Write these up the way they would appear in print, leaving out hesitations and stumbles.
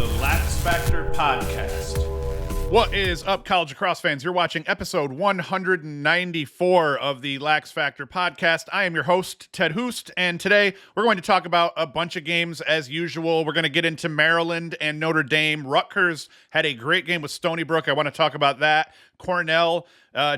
the LaxFactor podcast. What is up, college lacrosse fans? You're watching episode 194 of the LaxFactor podcast. I am your host, Ted Hoost, and today we're going to talk about a bunch of games as usual. We're going to get into Maryland and Notre Dame. Rutgers had a great game with Stony Brook. I want to talk about that. Cornell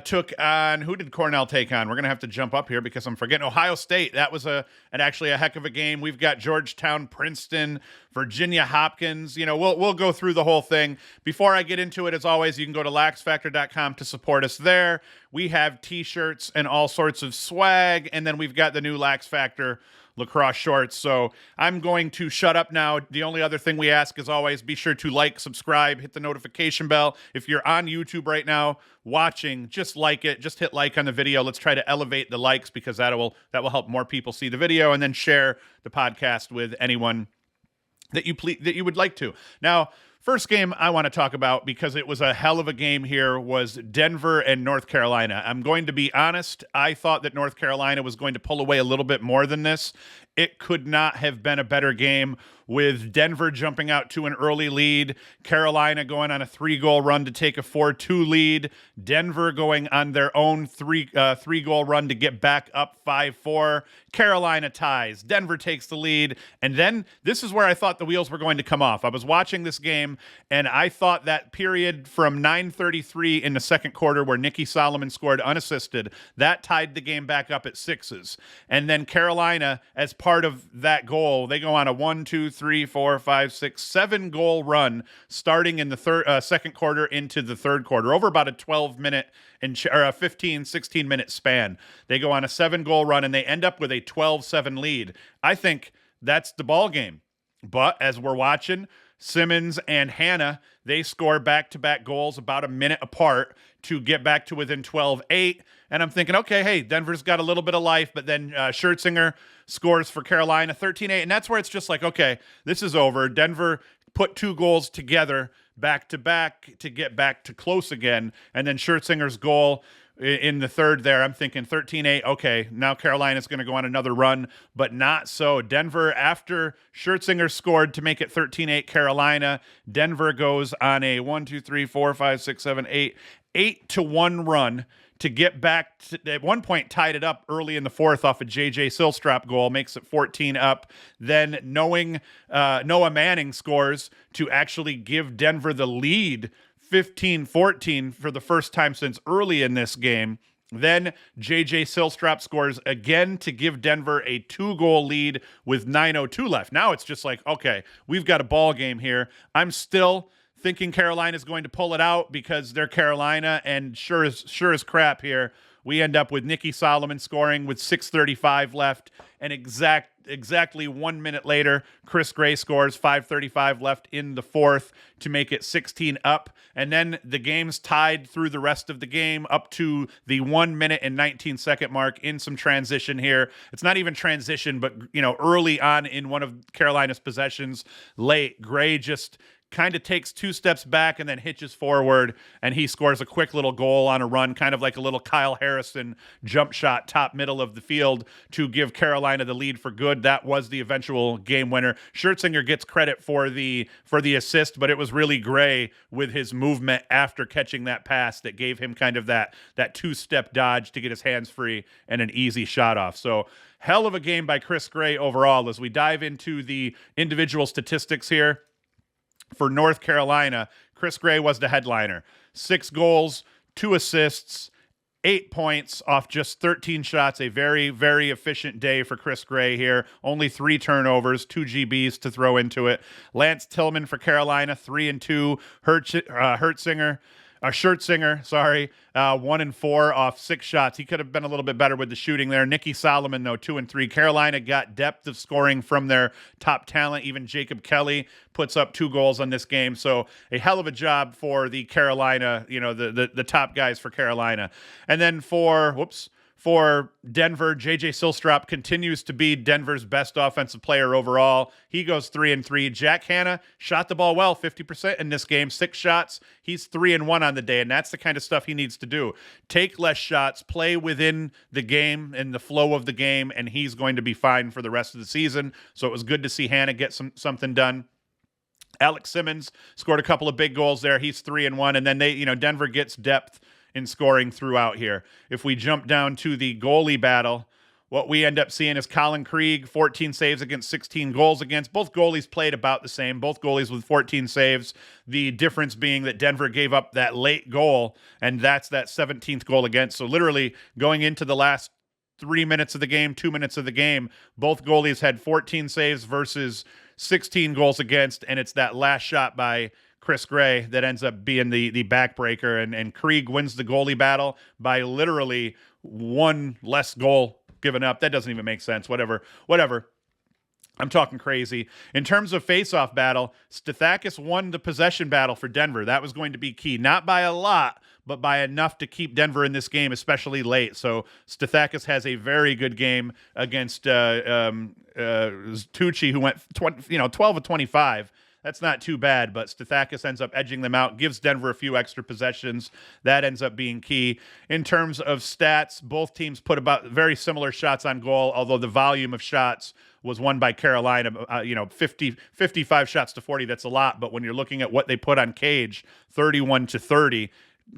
took on, who did Cornell take on? We're going to have to jump up here because I'm forgetting. Ohio State. That was actually a heck of a game. We've got Georgetown, Princeton, Virginia, Hopkins. You know, we'll go through the whole thing. Before I get into it, as always, you can go to LaxFactor.com to support us there. We have t-shirts and all sorts of swag, and then we've got the new LaxFactor lacrosse shorts. So I'm going to shut up now. The only other thing we ask is always be sure to like, subscribe, hit the notification bell. If you're on YouTube right now watching, just like it, just hit like on the video. Let's try to elevate the likes because that will help more people see the video, and then share the podcast with anyone that you would like to. Now, first game I want to talk about, because it was a hell of a game here, was Denver and North Carolina. I'm going to be honest. I thought that North Carolina was going to pull away a little bit more than this. It could not have been a better game, with Denver jumping out to an early lead, Carolina going on a 3-goal run to take a 4-2 lead, Denver going on their own three-goal run to get back up 5-4. Carolina ties. Denver takes the lead, and then this is where I thought the wheels were going to come off. I was watching this game, and I thought that period from 9:33 in the second quarter, where Nikki Solomon scored unassisted, that tied the game back up at 6s. And then Carolina, as part of that goal, they go on a 7-goal run starting in the second quarter into the third quarter, over about a 12-minute or a 16-minute span. They go on a 7-goal run, and they end up with a 12-7 lead. I think that's the ball game. But as we're watching, Simmons and Hannah, they score back-to-back goals about a minute apart to get back to within 12-8. And I'm thinking, okay, hey, Denver's got a little bit of life, but then Schertzinger scores for Carolina 13-8. And that's where it's just like, okay, this is over. Denver put 2 goals together back-to-back to get back to close again. And then Schertzinger's goal in the third there, I'm thinking 13-8. Okay, now Carolina's going to go on another run, but not so. Denver, after Schertzinger scored to make it 13-8 Carolina, Denver goes on a 8-1 run to get back to, at one point, tied it up early in the fourth off a J.J. Silstrop goal, makes it 14 up. Then knowing Noah Manning scores to actually give Denver the lead 15-14 for the first time since early in this game. Then J.J. Silstrop scores again to give Denver a 2-goal lead with 9:02 left. Now it's just like, okay, we've got a ball game here. I'm still thinking Carolina's going to pull it out because they're Carolina, and sure as crap here, we end up with Nikki Solomon scoring with 6:35 left, and exactly 1 minute later, Chris Gray scores 5:35 left in the fourth to make it 16 up, and then the game's tied through the rest of the game up to the 1 minute and 19 second mark in some transition here. It's not even transition, but early on in one of Carolina's possessions, late, Gray just kind of takes 2 steps back and then hitches forward, and he scores a quick little goal on a run, kind of like a little Kyle Harrison jump shot top middle of the field to give Carolina the lead for good. That was the eventual game winner. Schertzinger gets credit for the assist, but it was really Gray with his movement after catching that pass that gave him kind of that 2-step dodge to get his hands free and an easy shot off. So hell of a game by Chris Gray overall. As we dive into the individual statistics here, for North Carolina, Chris Gray was the headliner. 6 goals, 2 assists, 8 points off just 13 shots. A very, very efficient day for Chris Gray here. Only 3 turnovers, 2 GBs to throw into it. Lance Tillman for Carolina, 3-2. Schertzinger, 1-4 off 6 shots. He could have been a little bit better with the shooting there. Nikki Solomon, though, 2-3. Carolina got depth of scoring from their top talent. Even Jacob Kelly puts up 2 goals on this game. So a hell of a job for the Carolina, the top guys for Carolina. And then for Denver, J.J. Silstrop continues to be Denver's best offensive player overall. He goes 3-3. Jack Hanna shot the ball well, 50% in this game, 6 shots. He's 3-1 on the day, and that's the kind of stuff he needs to do. Take less shots, play within the game and the flow of the game, and he's going to be fine for the rest of the season. So it was good to see Hanna get something done. Alex Simmons scored a couple of big goals there. He's 3-1. And then Denver gets depth in scoring throughout here. If we jump down to the goalie battle, what we end up seeing is Colin Krieg, 14 saves against 16 goals against. Both goalies played about the same. Both goalies with 14 saves. The difference being that Denver gave up that late goal, and that's that 17th goal against. So literally going into the last 3 minutes of the game, 2 minutes of the game, both goalies had 14 saves versus 16 goals against, and it's that last shot by Chris Gray that ends up being the backbreaker, and Krieg wins the goalie battle by literally one less goal given up. That doesn't even make sense. Whatever. I'm talking crazy. In terms of face-off battle, Stathakis won the possession battle for Denver. That was going to be key. Not by a lot, but by enough to keep Denver in this game, especially late. So Stathakis has a very good game against Tucci, who went 12 of 25. That's not too bad, but Stathakis ends up edging them out, gives Denver a few extra possessions. That ends up being key. In terms of stats, both teams put about very similar shots on goal, although the volume of shots was won by Carolina. 55 shots to 40, that's a lot, but when you're looking at what they put on cage, 31-30,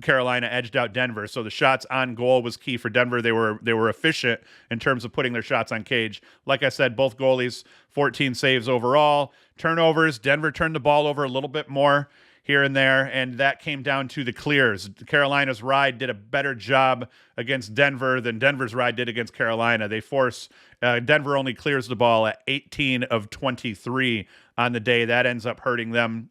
Carolina edged out Denver. So the shots on goal was key for Denver. They were efficient in terms of putting their shots on cage. Like I said, both goalies, 14 saves overall. Turnovers, Denver turned the ball over a little bit more here and there, and that came down to the clears. Carolina's ride did a better job against Denver than Denver's ride did against Carolina. They force Denver only clears the ball at 18 of 23 on the day. That ends up hurting them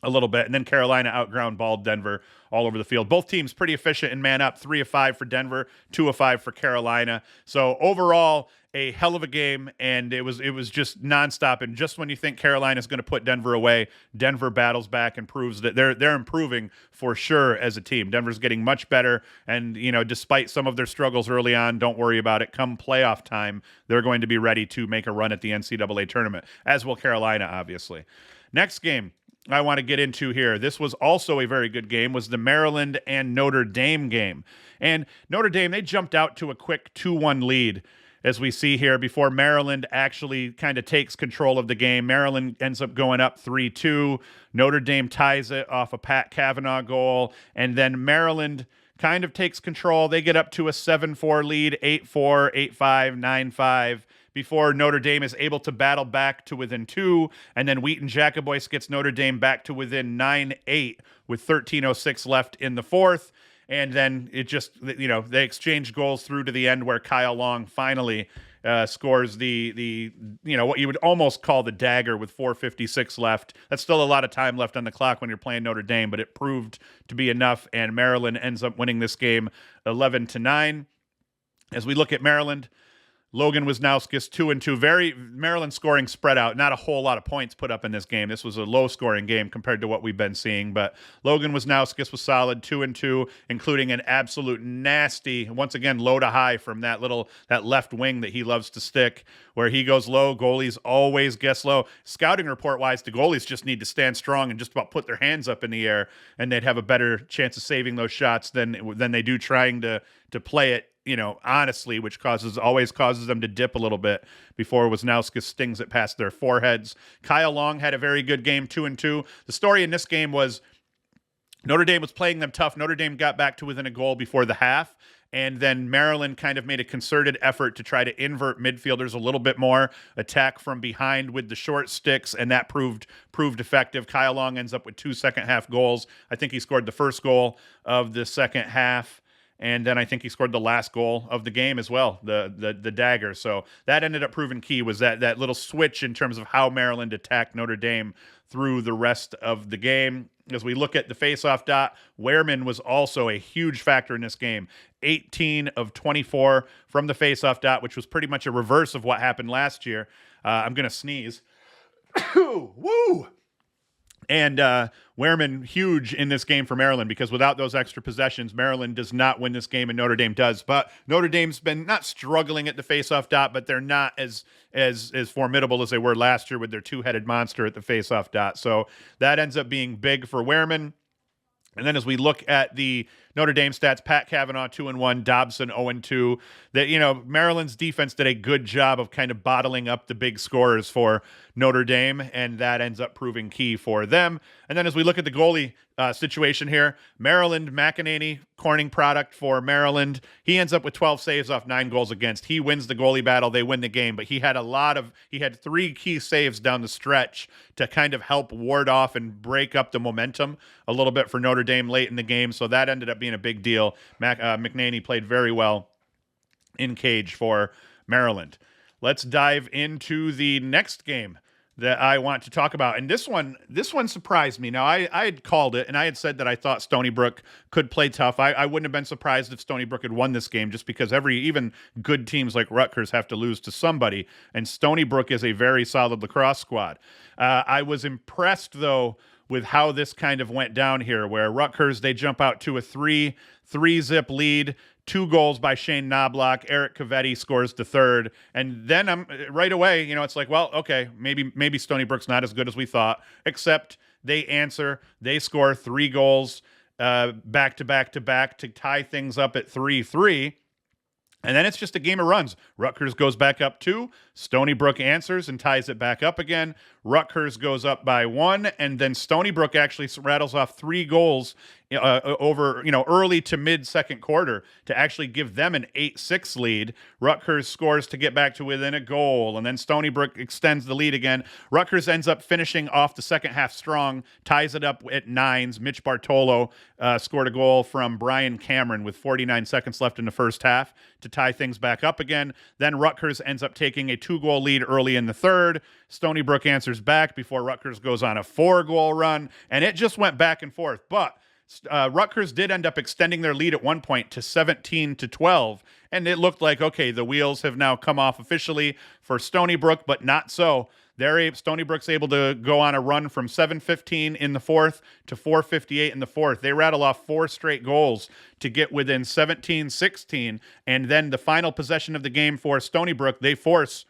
a little bit. And then Carolina outground balled Denver all over the field. Both teams pretty efficient in man up, 3 of 5 for Denver, 2 of 5 for Carolina. So overall, a hell of a game, and it was just nonstop. And just when you think Carolina is going to put Denver away, Denver battles back and proves that they're improving for sure as a team. Denver's getting much better, and despite some of their struggles early on, don't worry about it. Come playoff time, they're going to be ready to make a run at the NCAA tournament, as will Carolina, obviously. Next game I want to get into here, this was also a very good game, was the Maryland and Notre Dame game. And Notre Dame, they jumped out to a quick 2-1 lead, as we see here, before Maryland actually kind of takes control of the game. Maryland ends up going up 3-2. Notre Dame ties it off a Pat Kavanaugh goal, and then Maryland kind of takes control. They get up to a 7-4 lead, 8-4, 8-5, 9-5. Before Notre Dame is able to battle back to within 2, and then Wheaton Jacobois gets Notre Dame back to within 9-8 with 13:06 left in the fourth. And then it just, they exchange goals through to the end where Kyle Long finally scores the what you would almost call the dagger with 4:56 left. That's still a lot of time left on the clock when you're playing Notre Dame, but it proved to be enough, and Maryland ends up winning this game 11-9. As we look at Maryland, Logan Wisnauskas 2-2. Maryland scoring spread out. Not a whole lot of points put up in this game. This was a low-scoring game compared to what we've been seeing. But Logan Wisnauskas was solid, 2-2, including an absolute nasty, once again, low to high from that left wing that he loves to stick, where he goes low. Goalies always guess low. Scouting report-wise, the goalies just need to stand strong and just about put their hands up in the air, and they'd have a better chance of saving those shots than they do trying to play it honestly, which always causes them to dip a little bit before Wisnauskas stings it past their foreheads. Kyle Long had a very good game, 2-2. The story in this game was Notre Dame was playing them tough. Notre Dame got back to within a goal before the half, and then Maryland kind of made a concerted effort to try to invert midfielders a little bit more, attack from behind with the short sticks, and that proved effective. Kyle Long ends up with 2 second-half goals. I think he scored the first goal of the second half, and then I think he scored the last goal of the game as well, the dagger. So that ended up proving key, was that little switch in terms of how Maryland attacked Notre Dame through the rest of the game. As we look at the faceoff dot, Wehrman was also a huge factor in this game. 18 of 24 from the faceoff dot, which was pretty much a reverse of what happened last year. I'm going to sneeze. Woo! And Wehrman, huge in this game for Maryland, because without those extra possessions, Maryland does not win this game, and Notre Dame does. But Notre Dame's been not struggling at the faceoff dot, but they're not as formidable as they were last year with their two-headed monster at the faceoff dot. So that ends up being big for Wehrman. And then as we look at the Notre Dame stats: Pat Kavanaugh 2-1, Dobson 0-2. That, Maryland's defense did a good job of kind of bottling up the big scores for Notre Dame, and that ends up proving key for them. And then as we look at the goalie situation here, Maryland, McEnany, Corning product for Maryland. He ends up with 12 saves off 9 goals against. He wins the goalie battle. They win the game, but he had 3 key saves down the stretch to kind of help ward off and break up the momentum a little bit for Notre Dame late in the game. So that ended up being a big deal. McEnany played very well in cage for Maryland. Let's dive into the next game that I want to talk about. And this one surprised me. Now, I had called it, and I had said that I thought Stony Brook could play tough. I wouldn't have been surprised if Stony Brook had won this game, just because even good teams like Rutgers have to lose to somebody, and Stony Brook is a very solid lacrosse squad. I was impressed, though, with how this kind of went down here, where Rutgers, they jump out to a 3-zip lead. 2 goals by Shane Knobloch. Erik Peters scores the third. And then I'm right away, it's like, well, okay, maybe Stony Brook's not as good as we thought, except they answer. They score 3 goals back to back to tie things up at 3-3. And then it's just a game of runs. Rutgers goes back up 2. Stony Brook answers and ties it back up again. Rutgers goes up by 1, and then Stony Brook actually rattles off 3 goals over early to mid second quarter to actually give them an 8-6 lead. Rutgers scores to get back to within a goal, and then Stony Brook extends the lead again. Rutgers ends up finishing off the second half strong, ties it up at 9s. Mitch Bartolo scored a goal from Brian Cameron with 49 seconds left in the first half to tie things back up again. Then Rutgers ends up taking a 2-goal lead early in the third. Stony Brook answers back before Rutgers goes on a 4-goal run, and it just went back and forth. But Rutgers did end up extending their lead at one point to 17-12, and it looked like, okay, the wheels have now come off officially for Stony Brook, but not so. Stony Brook's able to go on a run from 7:15 in the fourth to 4:58 in the fourth. They rattle off 4 straight goals to get within 17-16, and then the final possession of the game for Stony Brook, they force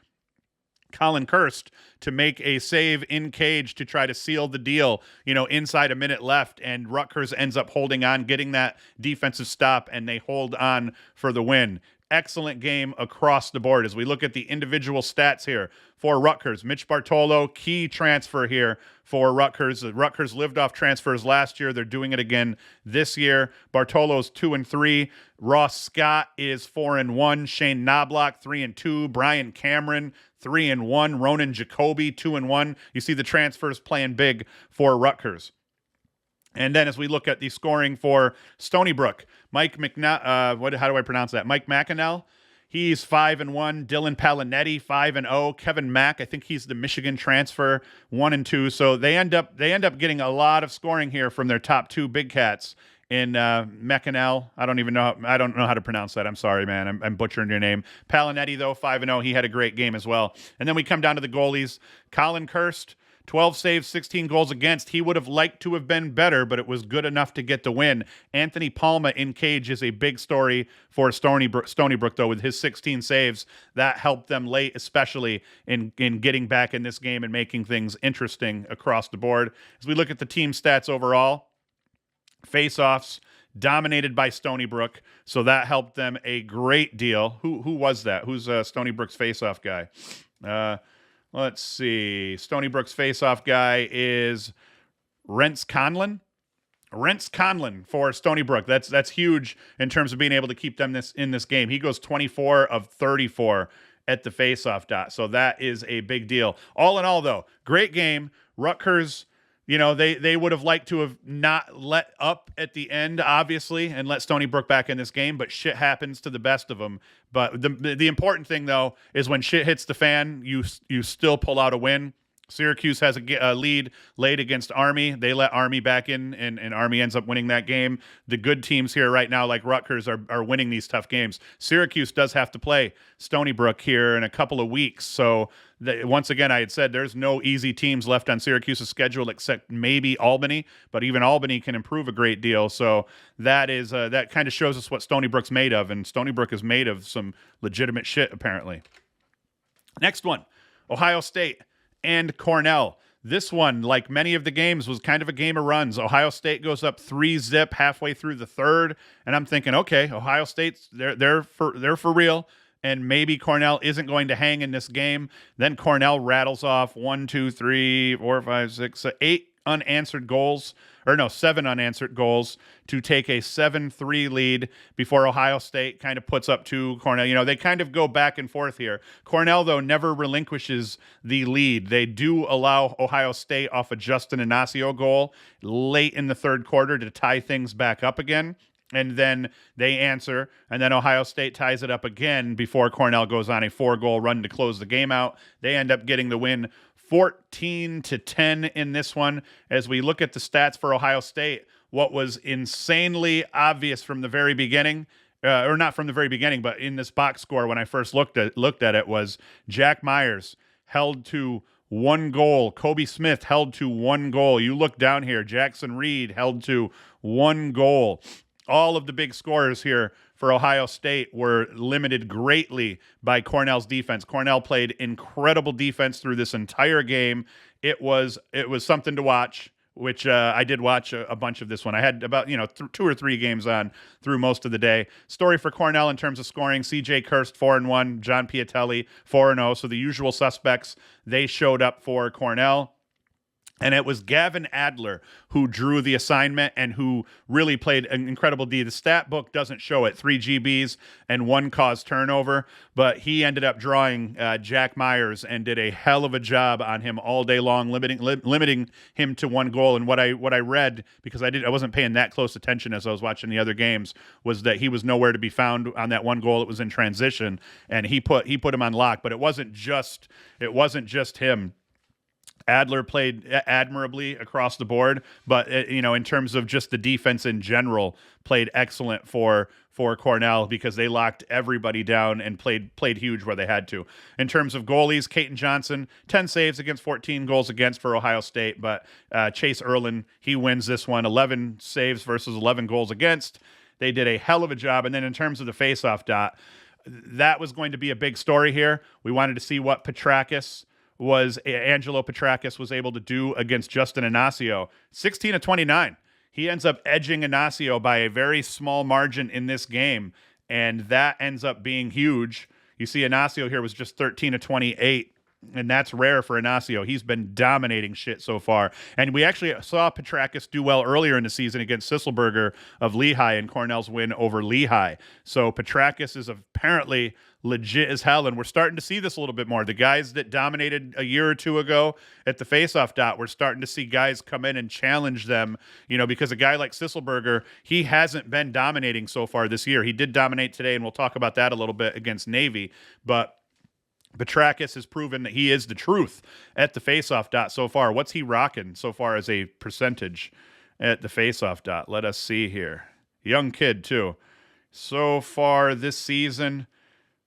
Colin Kirst to make a save in cage to try to seal the deal, inside a minute left, and Rutgers ends up holding on, getting that defensive stop, and they hold on for the win. Excellent game across the board. As we look at the individual stats here for Rutgers, Mitch Bartolo, key transfer here for Rutgers. The Rutgers lived off transfers last year. They're doing it again this year. Bartolo's 2-3. Ross Scott is 4-1. Shane Knobloch 3-2. Brian Cameron 3-1. Ronan Jacoby 2-1. You see the transfers playing big for Rutgers. And then as we look at the scoring for Stony Brook, Mike how do I pronounce that? Mike McEnell, he's 5-1. Dylan Palinetti 5-0. Kevin Mack, I think he's the Michigan transfer, 1-2. So they end up getting a lot of scoring here from their top 2 big cats in McEnell. I don't know how to pronounce that. I'm sorry, man. I'm butchering your name. Palinetti, though, 5-0. He had a great game as well. And then we come down to the goalies. Colin Kirst, 12 saves, 16 goals against. He would have liked to have been better, but it was good enough to get the win. Anthony Palma in cage is a big story for Stony Brook, though, with his 16 saves. That helped them late, especially in getting back in this game and making things interesting across the board. As we look at the team stats overall, face-offs dominated by Stony Brook, so that helped them a great deal. Who was that? Who's Stony Brook's face-off guy? Let's see. Stony Brook's face-off guy is Rents Conlon. Rents Conlon for Stony Brook. That's huge in terms of being able to keep them in this game. He goes 24 of 34 at the face-off dot. So that is a big deal. All in all, though, great game. Rutgers, they would have liked to have not let up at the end, obviously, and let Stony Brook back in this game, but shit happens to the best of them. But the important thing, though, is when shit hits the fan, you still pull out a win. Syracuse has a lead late against Army. They let Army back in, and Army ends up winning that game. The good teams here right now, like Rutgers, are winning these tough games. Syracuse does have to play Stony Brook here in a couple of weeks. So once again, I had said there's no easy teams left on Syracuse's schedule except maybe Albany, but even Albany can improve a great deal. So that is that kind of shows us what Stony Brook's made of, and Stony Brook is made of some legitimate shit, apparently. Next one, Ohio State and Cornell. This one, like many of the games, was kind of a game of runs. Ohio State goes up 3-0 halfway through the third, and I'm thinking, okay, Ohio State's they're for real, and maybe Cornell isn't going to hang in this game. Then Cornell rattles off 1, 2, 3, 4, 5, 6, 8 unanswered goals, or no, 7 unanswered goals to take a 7-3 lead before Ohio State kind of puts up 2. Cornell, they kind of go back and forth here. Cornell, though, never relinquishes the lead. They do allow Ohio State off a Justin Inacio goal late in the third quarter to tie things back up again. And then they answer, and then Ohio State ties it up again before Cornell goes on a 4-goal run to close the game out. They end up getting the win 14-10 in this one. As we look at the stats for Ohio State, what was insanely obvious from the very beginning, or not from the very beginning, but in this box score when I first looked at it, was Jack Myers held to 1 goal. Kobe Smith held to 1 goal. You look down here, Jackson Reed held to 1 goal. All of the big scorers here for Ohio State were limited greatly by Cornell's defense. Cornell played incredible defense through this entire game. It was something to watch, which I did watch a bunch of this one. I had about 2 or 3 games on through most of the day. Story for Cornell in terms of scoring: C.J. Kirst 4-1, John Piatelli 4-0. So the usual suspects, they showed up for Cornell. And it was Gavin Adler who drew the assignment and who really played an incredible D. The stat book doesn't show it, 3 GBs and 1 caused turnover, but he ended up drawing Jack Myers and did a hell of a job on him all day long, limiting him to 1 goal. And what I read, because I wasn't paying that close attention as I was watching the other games, was that he was nowhere to be found on that 1 goal. It was in transition, and he put him on lock. But it wasn't just him. Adler played admirably across the board, but in terms of just the defense in general, played excellent for Cornell because they locked everybody down and played huge where they had to. In terms of goalies, Caton Johnson, 10 saves against 14 goals against for Ohio State, but Chase Erlin, he wins this one, 11 saves versus 11 goals against. They did a hell of a job. And then in terms of the faceoff dot, that was going to be a big story here. We wanted to see what Angelo Petrakis was able to do against Justin Inacio. 16-29. He ends up edging Inacio by a very small margin in this game, and that ends up being huge. You see Inacio here was just 13-28, and that's rare for Inacio. He's been dominating shit so far. And we actually saw Petrakis do well earlier in the season against Sisselberger of Lehigh in Cornell's win over Lehigh. So Petrakis is apparently legit as hell, and we're starting to see this a little bit more. The guys that dominated a year or 2 ago at the faceoff dot, we're starting to see guys come in and challenge them, because a guy like Sisselberger, he hasn't been dominating so far this year. He did dominate today, and we'll talk about that a little bit against Navy, but Petrakis has proven that he is the truth at the faceoff dot so far. What's he rocking so far as a percentage at the faceoff dot? Let us see here. Young kid, too. So far this season,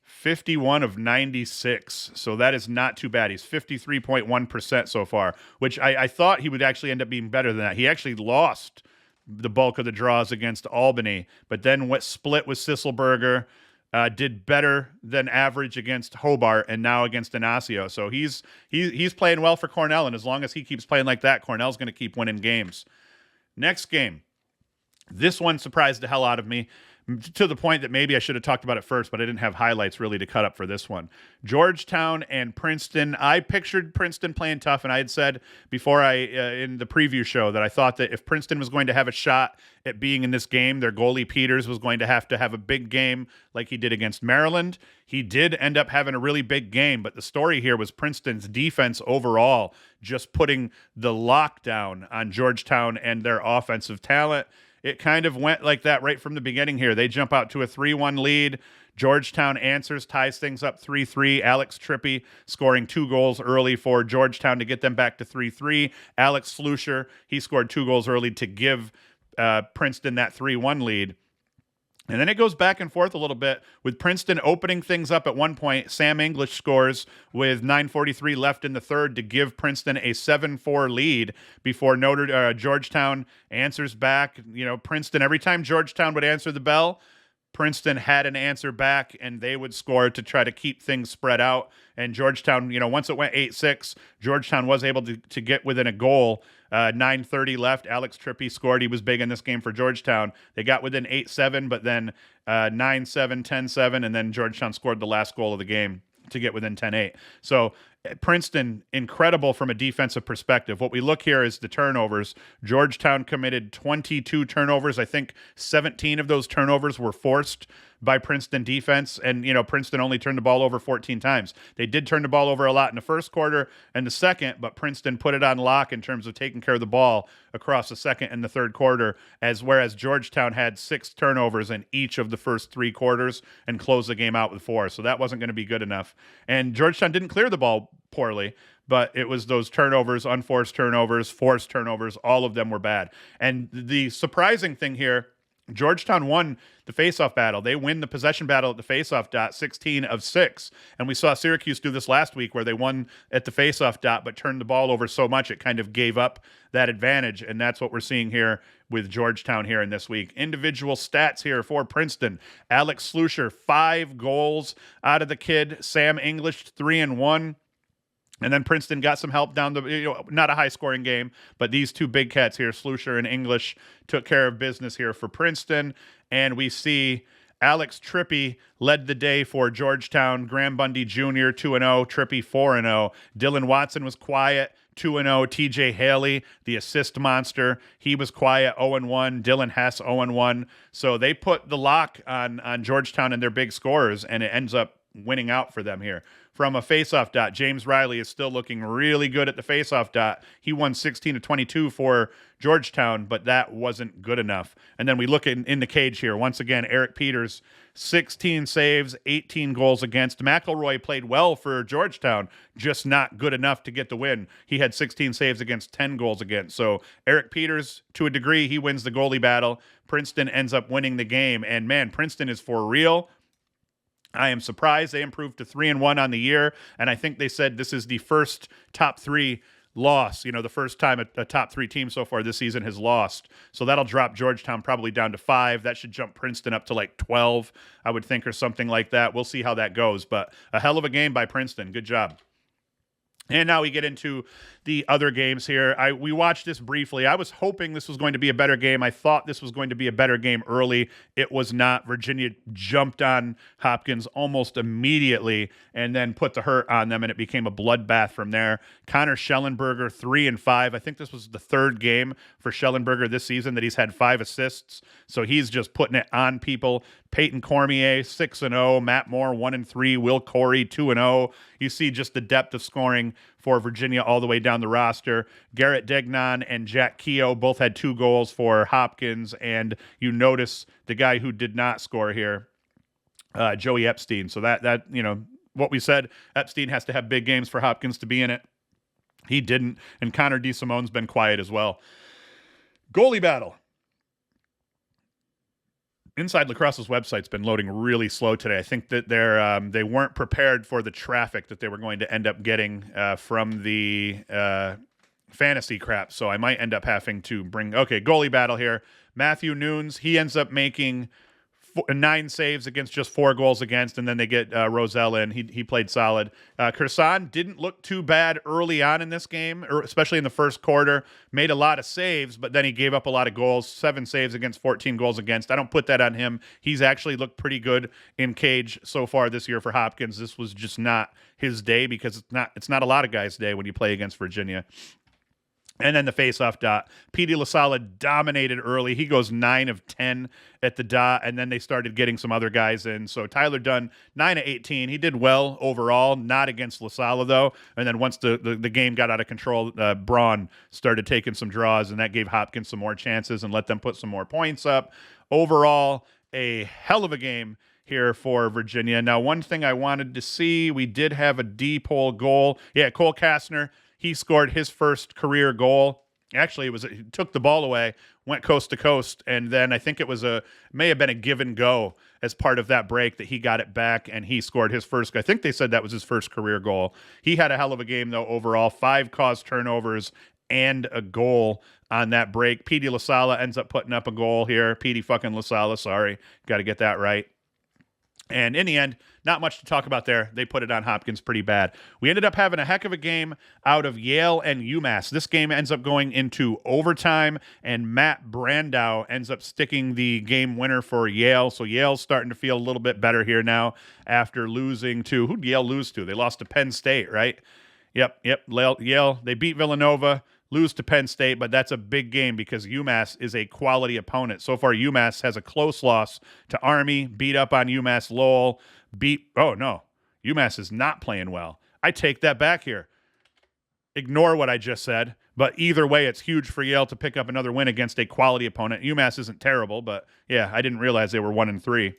51 of 96. So that is not too bad. He's 53.1% so far, which I thought he would actually end up being better than that. He actually lost the bulk of the draws against Albany, but then what split with Sisselberger, did better than average against Hobart and now against Inacio. So he's playing well for Cornell, and as long as he keeps playing like that, Cornell's going to keep winning games. Next game. This one surprised the hell out of me, to the point that maybe I should have talked about it first, but I didn't have highlights really to cut up for this one. Georgetown and Princeton. I pictured Princeton playing tough, and I had said before in the preview show that I thought that if Princeton was going to have a shot at being in this game, their goalie Peters was going to have a big game like he did against Maryland. He did end up having a really big game, but the story here was Princeton's defense overall just putting the lockdown on Georgetown and their offensive talent. It kind of went like that right from the beginning here. They jump out to a 3-1 lead. Georgetown answers, ties things up 3-3. Alex Trippi scoring 2 goals early for Georgetown to get them back to 3-3. Alex Flusher, he scored 2 goals early to give Princeton that 3-1 lead. And then it goes back and forth a little bit with Princeton opening things up at one point. Sam English scores with 9:43 left in the third to give Princeton a 7-4 lead before Georgetown answers back. Princeton, every time Georgetown would answer the bell, Princeton had an answer back, and they would score to try to keep things spread out. And Georgetown, once it went 8-6, Georgetown was able to get within a goal. 9:30 left. Alex Trippy scored. He was big in this game for Georgetown. They got within 8-7, but then 9-7, 10-7, and then Georgetown scored the last goal of the game to get within 10-8. So Princeton, incredible from a defensive perspective. What we look here is the turnovers. Georgetown committed 22 turnovers. I think 17 of those turnovers were forced by Princeton defense. And, Princeton only turned the ball over 14 times. They did turn the ball over a lot in the first quarter and the second, but Princeton put it on lock in terms of taking care of the ball across the second and the third quarter, whereas Georgetown had 6 turnovers in each of the first 3 quarters and closed the game out with 4. So that wasn't going to be good enough. And Georgetown didn't clear the ball poorly, but it was those turnovers, unforced turnovers, forced turnovers, all of them were bad. And the surprising thing here, Georgetown won the faceoff battle. They win the possession battle at the faceoff dot 16 of 6. And we saw Syracuse do this last week where they won at the faceoff dot but turned the ball over so much it kind of gave up that advantage. And that's what we're seeing here with Georgetown here in this week. Individual stats here for Princeton. Alex Slusher, 5 goals out of the kid. Sam English, 3-1. And then Princeton got some help down not a high-scoring game, but these 2 big cats here, Slusher and English, took care of business here for Princeton. And we see Alex Trippy led the day for Georgetown. Graham Bundy Jr., 2-0. Trippy, 4-0. Dylan Watson was quiet, 2-0. TJ Haley, the assist monster, he was quiet, 0-1. Dylan Hess, 0-1. So they put the lock on Georgetown and their big scorers, and it ends up winning out for them here. From a faceoff dot, James Riley is still looking really good at the faceoff dot. He won 16-22 for Georgetown, but that wasn't good enough. And then we look in the cage here. Once again, Erik Peters, 16 saves, 18 goals against. McElroy played well for Georgetown, just not good enough to get the win. He had 16 saves against, 10 goals against. So Erik Peters, to a degree, he wins the goalie battle. Princeton ends up winning the game. And man, Princeton is for real. I am surprised they improved to 3-1 on the year, and I think they said this is the first top 3 loss, the first time a top 3 team so far this season has lost. So that'll drop Georgetown probably down to 5. That should jump Princeton up to like 12, I would think, or something like that. We'll see how that goes, but a hell of a game by Princeton. Good job. And now we get into the other games here. We watched this briefly. I was hoping this was going to be a better game. I thought this was going to be a better game early. It was not. Virginia jumped on Hopkins almost immediately and then put the hurt on them, and it became a bloodbath from there. Connor Schellenberger, 3-5. I think this was the 3rd game for Schellenberger this season that he's had 5 assists. So he's just putting it on people. Peyton Cormier, 6-0. Matt Moore, 1-3. Will Corey, 2-0. You see just the depth of scoring for Virginia all the way down the roster. Garrett Degnan and Jack Keogh both had 2 goals for Hopkins, and you notice the guy who did not score here, Joey Epstein. So that what we said, Epstein has to have big games for Hopkins to be in it. He didn't, and Connor DeSimone's been quiet as well. Goalie battle. Inside Lacrosse's website's been loading really slow today. I think that they weren't prepared for the traffic that they were going to end up getting from the fantasy crap. So I might end up having to goalie battle here. Matthew Nunes, he ends up making 9 saves against just 4 goals against, and then they get Roselle in. He played solid. Kersan didn't look too bad early on in this game, or especially in the first quarter. Made a lot of saves, but then he gave up a lot of goals. 7 saves against, 14 goals against. I don't put that on him. He's actually looked pretty good in cage so far this year for Hopkins. This was just not his day because it's not a lot of guys' day when you play against Virginia. And then the faceoff dot. Petey LaSala dominated early. He goes 9 of 10 at the dot, and then they started getting some other guys in. So Tyler Dunn, 9 of 18. He did well overall, not against LaSala, though. And then once the game got out of control, Braun started taking some draws, and that gave Hopkins some more chances and let them put some more points up. Overall, a hell of a game here for Virginia. Now, one thing I wanted to see, we did have a D-pole goal. Yeah, Cole Kastner. He scored his first career goal. Actually, he took the ball away, went coast to coast, and then I think may have been a give and go as part of that break that he got it back, and he scored his first. I think they said that was his first career goal. He had a hell of a game, though, overall. 5 caused turnovers, and a goal on that break. Petey LaSala ends up putting up a goal here. Petey fucking LaSala, sorry. Got to get that right. And in the end, not much to talk about there. They put it on Hopkins pretty bad. We ended up having a heck of a game out of Yale and UMass. This game ends up going into overtime, and Matt Brandow ends up sticking the game winner for Yale. So Yale's starting to feel a little bit better here now after losing to, who'd Yale lose to? They lost to Penn State, right? Yep. Yale, they beat Villanova, lose to Penn State, but that's a big game because UMass is a quality opponent. So far, UMass has a close loss to Army, beat up on UMass Lowell, UMass is not playing well. I take that back here. Ignore what I just said, but either way, it's huge for Yale to pick up another win against a quality opponent. UMass isn't terrible, but yeah, I didn't realize they were 1-3.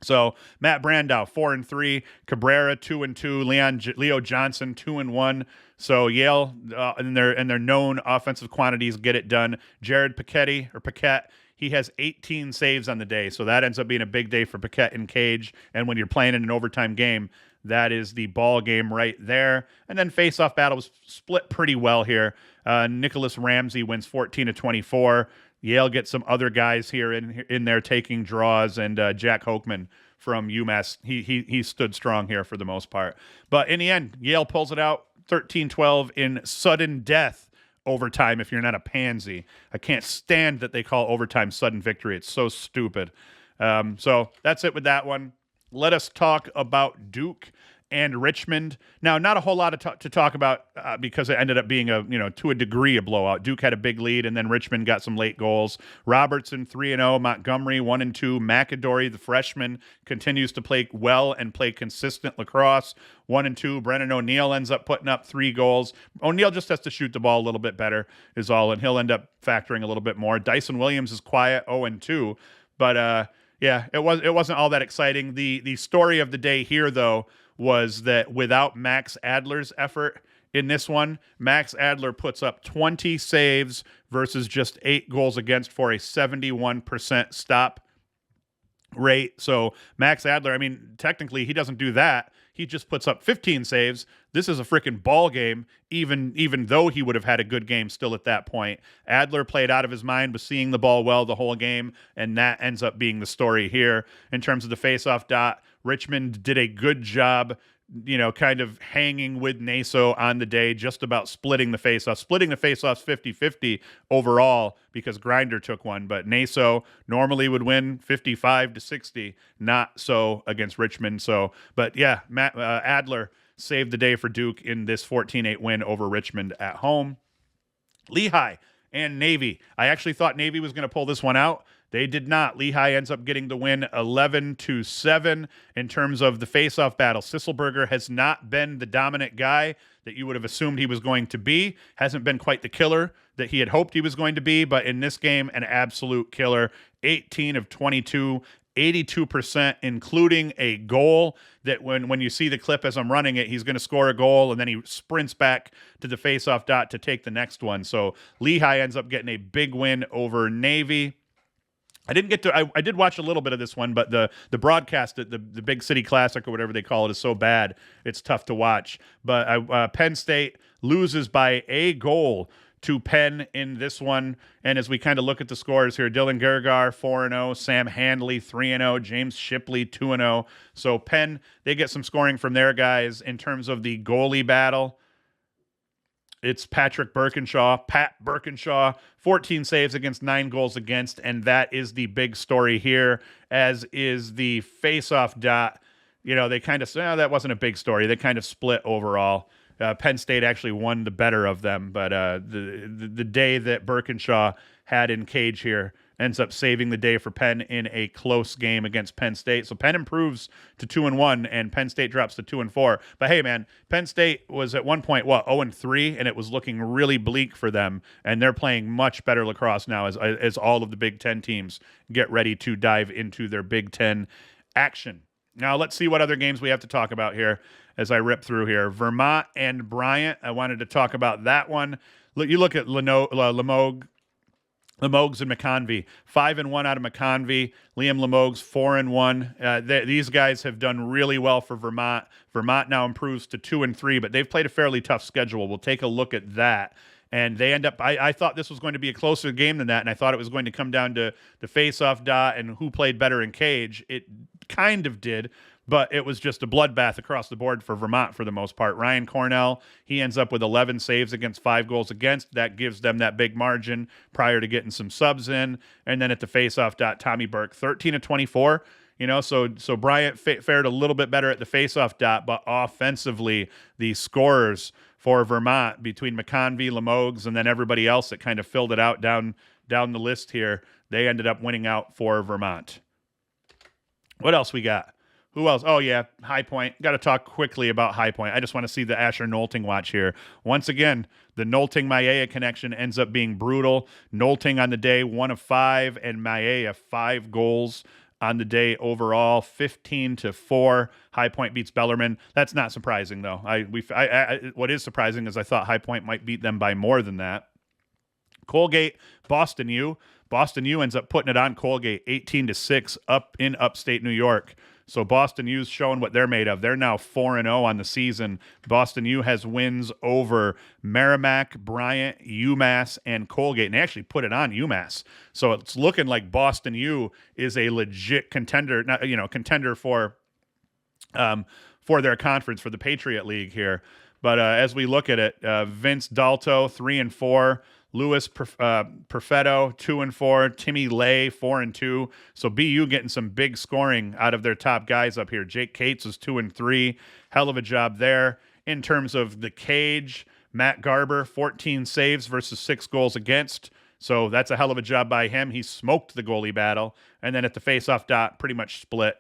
So Matt Brandow 4-3, Cabrera 2-2, Leo Johnson 2-1. So Yale and their known offensive quantities get it done. Jared Paquette, he has 18 saves on the day, so that ends up being a big day for Paquette in cage. And when you're playing in an overtime game, that is the ball game right there. And then face-off battle was split pretty well here. Nicholas Ramsey wins 14-24. Yale gets some other guys here in there taking draws, and Jack Hokeman from UMass, he stood strong here for the most part. But in the end, Yale pulls it out 13-12 in sudden death overtime if you're not a pansy. I can't stand that they call overtime sudden victory. It's so stupid. So that's it with that one. Let us talk about Duke and Richmond. Now, not a whole lot to talk about because it ended up being to a degree a blowout. Duke had a big lead, and then Richmond got some late goals. Robertson 3-0, Montgomery 1-2, McAdory, the freshman, continues to play well and play consistent lacrosse. 1-2. Brennan O'Neill ends up putting up 3 goals. O'Neill just has to shoot the ball a little bit better, is all, and he'll end up factoring a little bit more. Dyson Williams is quiet, 0-2, but yeah, it wasn't all that exciting. The story of the day here, though, was that without Max Adler's effort in this one, Max Adler puts up 20 saves versus just 8 goals against for a 71% stop rate. So Max Adler, I mean, technically he doesn't do that. He just puts up 15 saves. This is a freaking ball game, even though he would have had a good game still at that point. Adler played out of his mind, was seeing the ball well the whole game, and that ends up being the story here. In terms of the faceoff dot, Richmond did a good job, kind of hanging with Naso on the day, just about splitting the faceoffs 50-50 overall because Grinder took one, but Naso normally would win 55-60, not so against Richmond. So, but yeah, Adler saved the day for Duke in this 14-8 win over Richmond at home. Lehigh and Navy. I actually thought Navy was going to pull this one out. They did not. Lehigh ends up getting the win 11-7 in terms of the faceoff battle. Sisselberger has not been the dominant guy that you would have assumed he was going to be. Hasn't been quite the killer that he had hoped he was going to be, but in this game, an absolute killer. 18 of 22, 82%, including a goal that when you see the clip as I'm running it, he's going to score a goal, and then he sprints back to the faceoff dot to take the next one. So Lehigh ends up getting a big win over Navy. I did watch a little bit of this one, but the broadcast, the Big City Classic or whatever they call it, is so bad it's tough to watch. But Penn State loses by a goal to Penn in this one. And as we kind of look at the scores here, Dylan Gergar 4-0, Sam Handley 3-0, James Shipley 2-0. So Penn, they get some scoring from their guys. In terms of the goalie battle, it's Pat Birkinshaw, 14 saves against 9 goals against, and that is the big story here, as is the face-off dot. They kind of say, that wasn't a big story. They kind of split overall. Penn State actually won the better of them, but the day that Birkinshaw had in cage here ends up saving the day for Penn in a close game against Penn State. So Penn improves to 2-1, and Penn State drops to 2-4. But hey, man, Penn State was at one point 0-3, and it was looking really bleak for them. And they're playing much better lacrosse now as all of the Big Ten teams get ready to dive into their Big Ten action. Now let's see what other games we have to talk about here as I rip through here. Vermont and Bryant. I wanted to talk about that one. You look at Limoges and McConvey, 5-1 out of McConvey. Liam Limoges 4-1. These guys have done really well for Vermont. Vermont now improves to 2-3, but they've played a fairly tough schedule. We'll take a look at that. And they end up, I thought this was going to be a closer game than that, and I thought it was going to come down to the face-off dot and who played better in cage. It kind of did, but it was just a bloodbath across the board for Vermont for the most part. Ryan Cornell, he ends up with 11 saves against 5 goals against. That gives them that big margin prior to getting some subs in. And then at the face-off dot, Tommy Burke, 13 of 24. So Bryant fared a little bit better at the face-off dot, but offensively, the scorers for Vermont between McConvey, Limoges, and then everybody else that kind of filled it out down the list here, they ended up winning out for Vermont. What else we got? Who else? Oh, yeah, High Point. Got to talk quickly about High Point. I just want to see the Asher Nolting watch here. Once again, the Nolting-Maia connection ends up being brutal. Nolting on the day, 1 of 5, and Maia 5 goals on the day overall, 15-4. High Point beats Bellarmine. That's not surprising, though. What is surprising is I thought High Point might beat them by more than that. Colgate, Boston U. Boston U ends up putting it on Colgate, 18-6 up in upstate New York. So Boston U's showing what they're made of. They're now 4-0 on the season. Boston U has wins over Merrimack, Bryant, UMass, and Colgate. And they actually put it on UMass. So it's looking like Boston U is a legit contender, contender for their conference, for the Patriot League here. But as we look at it, Vince Dalto, 3-4. Louis Perfetto, 2-4. Timmy Lay, 4-2. So BU getting some big scoring out of their top guys up here. Jake Cates is 2-3. Hell of a job there. In terms of the cage, Matt Garber, 14 saves versus 6 goals against. So that's a hell of a job by him. He smoked the goalie battle. And then at the face-off dot, pretty much split.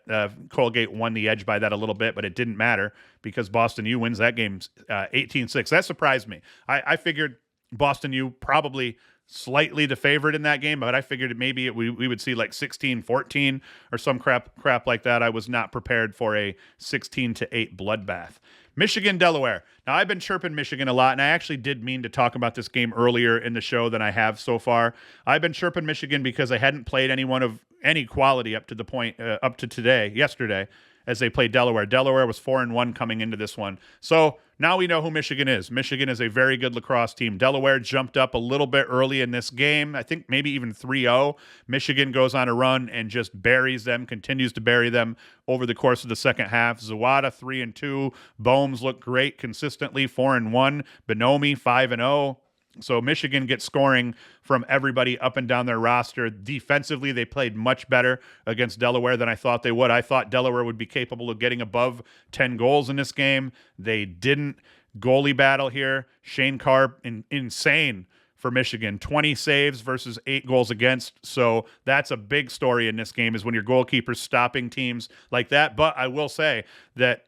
Colgate won the edge by that a little bit, but it didn't matter because Boston U wins that game 18-6. That surprised me. I figured Boston U probably slightly the favorite in that game, but I figured maybe we would see like 16-14 or some crap like that. I was not prepared for a 16-8 bloodbath. Michigan, Delaware. Now, I've been chirping Michigan a lot, and I actually did mean to talk about this game earlier in the show than I have so far. I've been chirping Michigan because I hadn't played anyone of any quality up to yesterday, as they played Delaware. Delaware was 4-1 coming into this one. So now we know who Michigan is. Michigan is a very good lacrosse team. Delaware jumped up a little bit early in this game. I think maybe even 3-0. Michigan goes on a run and just buries them, continues to bury them over the course of the second half. Zawada, 3-2. Bohms looked great consistently, 4-1. Bonomi, 5-0. So Michigan gets scoring from everybody up and down their roster. Defensively, they played much better against Delaware than I thought they would. I thought Delaware would be capable of getting above 10 goals in this game. They didn't. Goalie battle here. Shane Carr, insane for Michigan. 20 saves versus 8 goals against. So that's a big story in this game, is when your goalkeeper's stopping teams like that. But I will say that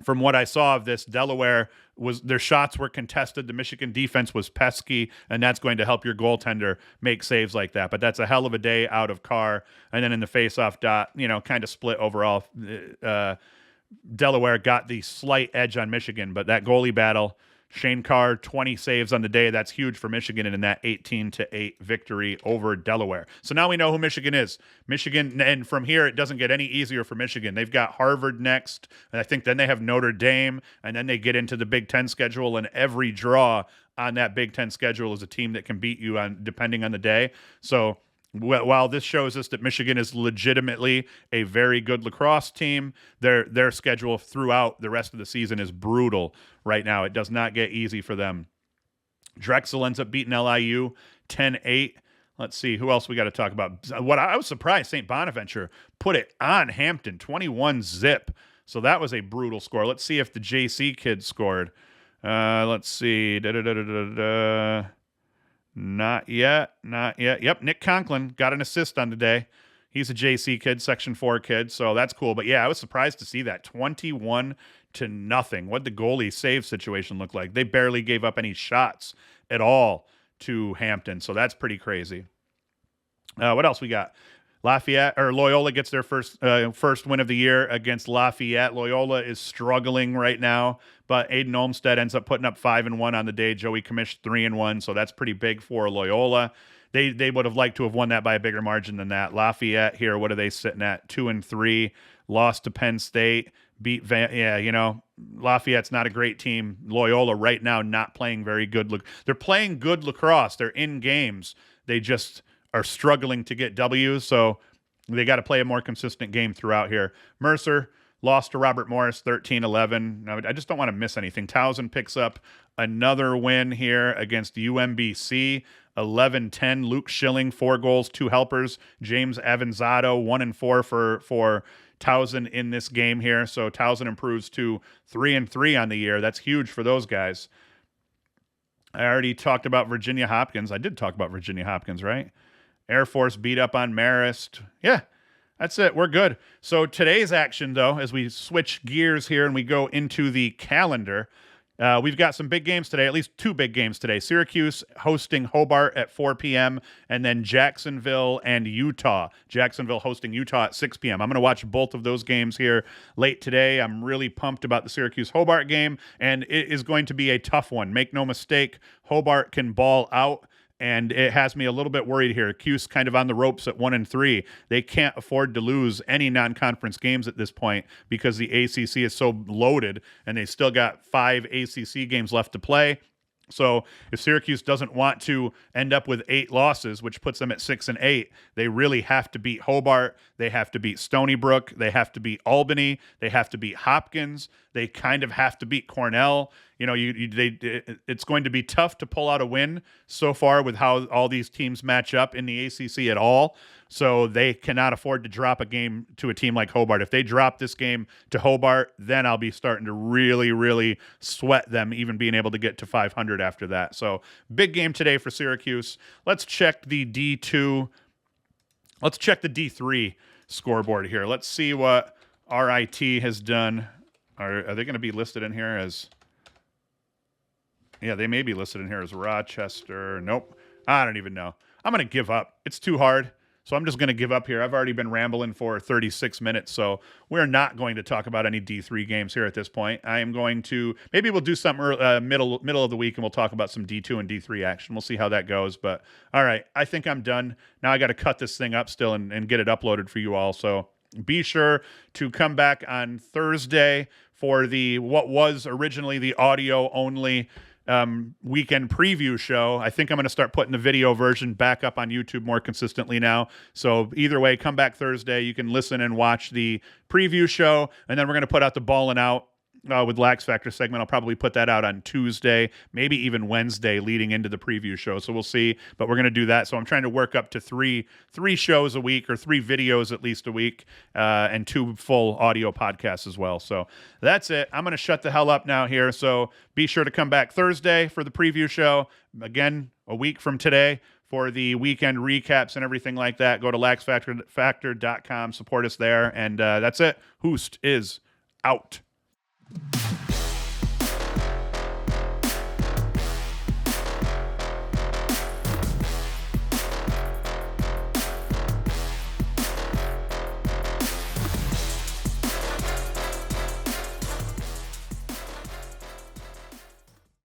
from what I saw of this, Delaware their shots were contested. The Michigan defense was pesky, and that's going to help your goaltender make saves like that. But that's a hell of a day out of Carr. And then in the face-off dot, kind of split overall. Delaware got the slight edge on Michigan, but that goalie battle, Shane Carr, 20 saves on the day. That's huge for Michigan in that 18-8 victory over Delaware. So now we know who Michigan is. Michigan, and from here, it doesn't get any easier for Michigan. They've got Harvard next, and I think then they have Notre Dame, and then they get into the Big Ten schedule, and every draw on that Big Ten schedule is a team that can beat you on depending on the day. So while this shows us that Michigan is legitimately a very good lacrosse team, their schedule throughout the rest of the season is brutal right now. It does not get easy for them. Drexel ends up beating LIU 10-8. Let's see, who else we got to talk about? What I was surprised, St. Bonaventure put it on Hampton, 21-0. So that was a brutal score. Let's see if the JC kids scored. Let's see. Not yet. Yep, Nick Conklin got an assist on the day. He's a JC kid, Section 4 kid, so that's cool. But yeah, I was surprised to see that 21-0. What'd the goalie save situation look like? They barely gave up any shots at all to Hampton, so that's pretty crazy. What else we got? Loyola gets their first win of the year against Lafayette. Loyola is struggling right now, but Aiden Olmstead ends up putting up 5-1 on the day. Joey Commish 3-1, so that's pretty big for Loyola. They would have liked to have won that by a bigger margin than that. Lafayette here, what are they sitting at? 2-3, lost to Penn State. Lafayette's not a great team. Loyola right now not playing very good. They're playing good lacrosse. They're in games. They just are struggling to get W's, so they got to play a more consistent game throughout here. Mercer lost to Robert Morris 13-11. I just don't want to miss anything. Towson picks up another win here against UMBC, 11-10. Luke Schilling, 4 goals, 2 helpers. James Avanzado, 1-4 for Towson in this game here. So Towson improves to 3-3 on the year. That's huge for those guys. I already talked about Virginia Hopkins. I did talk about Virginia Hopkins, right? Air Force beat up on Marist. Yeah, that's it. We're good. So today's action, though, as we switch gears here and we go into the calendar, we've got some big games today, at least 2 big games today. Syracuse hosting Hobart at 4 p.m., and then Jacksonville and Utah. Jacksonville hosting Utah at 6 p.m. I'm going to watch both of those games here late today. I'm really pumped about the Syracuse-Hobart game, and it is going to be a tough one. Make no mistake, Hobart can ball out, and it has me a little bit worried here. Cuse kind of on the ropes at 1-3. They can't afford to lose any non-conference games at this point because the ACC is so loaded, and they still got 5 ACC games left to play. So if Syracuse doesn't want to end up with 8 losses, which puts them at 6-8, they really have to beat Hobart. They have to beat Stony Brook. They have to beat Albany. They have to beat Hopkins. They kind of have to beat Cornell. It's going to be tough to pull out a win so far with how all these teams match up in the ACC at all. So they cannot afford to drop a game to a team like Hobart. If they drop this game to Hobart, then I'll be starting to really, really sweat them even being able to get to 500 after that. So big game today for Syracuse. Let's check the D2. Let's check the D3 scoreboard here. Let's see what RIT has done. Are they going to be listed in here as... Yeah, they may be listed in here as Rochester. Nope. I don't even know. I'm going to give up. It's too hard. So I'm just going to give up here. I've already been rambling for 36 minutes, so we're not going to talk about any D3 games here at this point. I am going to, maybe we'll do something middle of the week, and we'll talk about some D2 and D3 action. We'll see how that goes. But all right, I think I'm done. Now I got to cut this thing up still and get it uploaded for you all. So be sure to come back on Thursday for what was originally the audio only weekend preview show. I think I'm going to start putting the video version back up on YouTube more consistently now. So either way, come back Thursday. You can listen and watch the preview show, and then we're going to put out the Ballin' Out with LaxFactor segment. I'll probably put that out on Tuesday, maybe even Wednesday leading into the preview show. So we'll see, but we're going to do that. So I'm trying to work up to three shows a week, or 3 videos at least a week, and 2 full audio podcasts as well. So that's it. I'm going to shut the hell up now here. So be sure to come back Thursday for the preview show. Again, a week from today for the weekend recaps and everything like that. Go to LaxFactor.com, support us there. And that's it. Hoost is out.